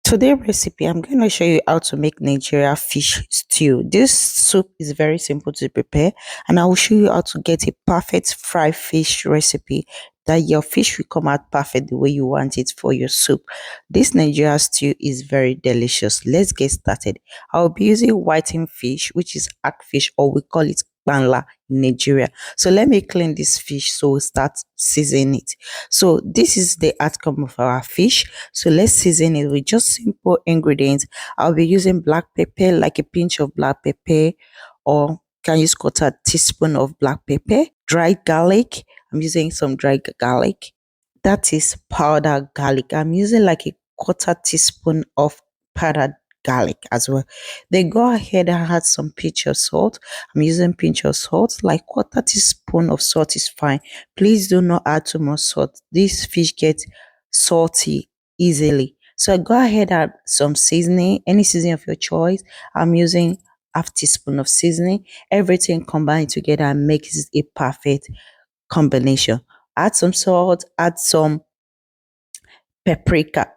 Today recipe, I'm going to show you how to make Nigeria fish stew. This soup is very simple to prepare, and I will show you how to get a perfect fried fish recipe that your fish will come out perfect the way you want it for your soup. This Nigeria stew is very delicious. Let's get started. I'll be using whiting fish, which is fish, or we call it banla in Nigeria. So let me clean this fish so we'll start seasoning it. So this is the outcome of our fish. So let's season it with just simple ingredients. I'll be using black pepper, like a pinch of black pepper, or can use quarter teaspoon of black pepper, dried garlic. I'm using some dried garlic. That is powdered garlic. I'm using like a quarter teaspoon of powdered garlic as well. Then go ahead and add some pinch of salt. I'm using pinch of salt, like quarter teaspoon of salt is fine. Please do not add too much salt. This fish gets salty easily. So go ahead and add some seasoning, any seasoning of your choice. I'm using half teaspoon of seasoning. Everything combined together and makes a perfect combination. Add some salt, add some paprika.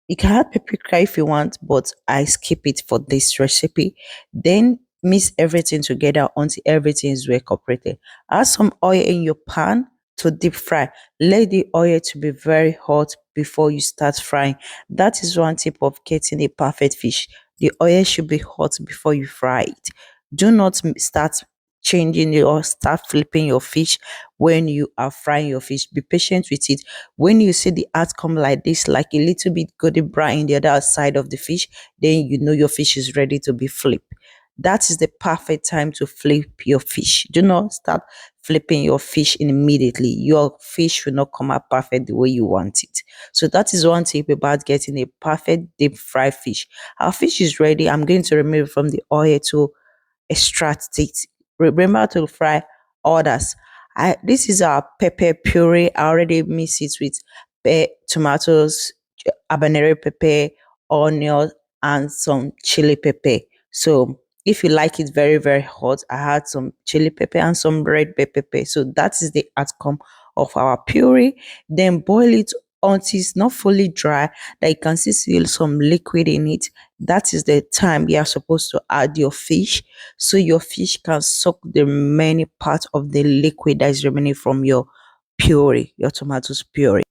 You can add paprika if you want, but I skip it for this recipe. Then mix everything together until everything is well cooperated. Add some oil in your pan to deep fry. Let the oil to be very hot before you start frying. That is one tip of getting a perfect fish. The oil should be hot before you fry it. Do not start changing it or start flipping your fish when you are frying your fish. Be patient with it. When you see the outcome like this, like a little bit golden brown in the other side of the fish, then you know your fish is ready to be flipped. That is the perfect time to flip your fish. Do not start flipping your fish immediately. Your fish will not come out perfect the way you want it. So that is one tip about getting a perfect deep fried fish. Our fish is ready. I'm going to remove it from the oil to extract it. Remember to fry others. This is our pepper puree. I already mix it with tomatoes, habanero pepper, onion, and some chili pepper. So if you like it very, very hot, I had some chili pepper and some red pepper. So that is the outcome of our puree. Then boil it until it's not fully dry, that you can see some liquid in it. That is the time you are supposed to add your fish, so your fish can suck the remaining part of the liquid that is remaining from your puree, your tomatoes puree.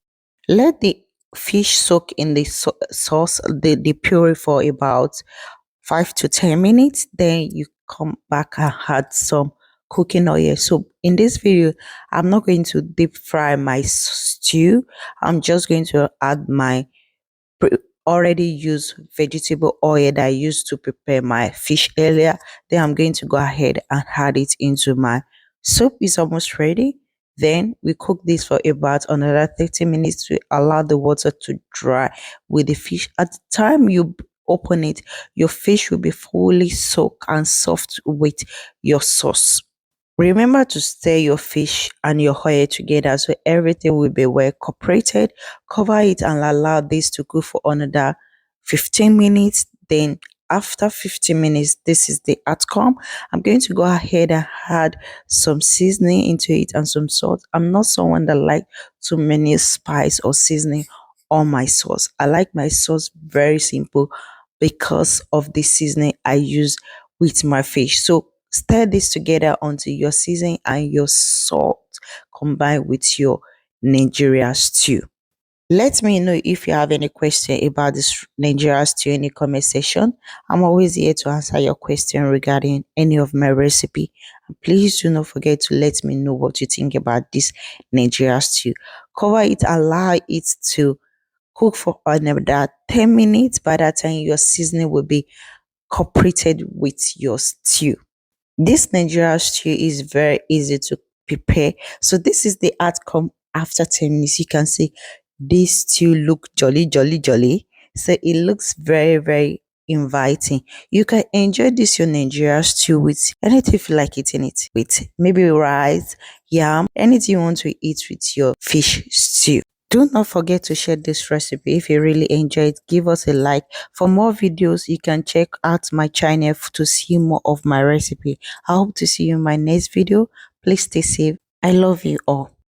Let the fish soak in the sauce, the puree, for about 5 to 10 minutes. Then you come back and add some cooking oil. So in this video, I'm not going to deep fry my stew. I'm just going to add my already used vegetable oil that I used to prepare my fish earlier. Then I'm going to go ahead and add it into my soup. Is almost ready. Then we cook this for about another 30 minutes to allow the water to dry with the fish. At the time you open it, your fish will be fully soaked and soft with your sauce. Remember to stir your fish and your oil together so everything will be well cooperated. Cover it and allow this to cook for another 15 minutes. Then after 15 minutes, this is the outcome. I'm going to go ahead and add some seasoning into it and some salt. I'm not someone that like too many spice or seasoning on my sauce. I like my sauce very simple because of the seasoning I use with my fish. So stir this together until your seasoning and your salt combine with your Nigeria stew. Let me know if you have any question about this Nigeria stew in the comment section. I'm always here to answer your question regarding any of my recipe. And please do not forget to let me know what you think about this Nigeria stew. Cover it, allow it to cook for another 10 minutes. By that time, your seasoning will be cooperated with your stew. This Nigeria stew is very easy to prepare. So this is the outcome after 10 minutes. You can see this stew look jolly, jolly, jolly. So it looks very, very inviting. You can enjoy this your Nigeria stew with anything you feel like eating it with. Maybe rice, yam, anything you want to eat with your fish stew. Do not forget to share this recipe. If you really enjoy it, give us a like. For more videos, you can check out my channel to see more of my recipe. I hope to see you in my next video. Please stay safe. I love you all.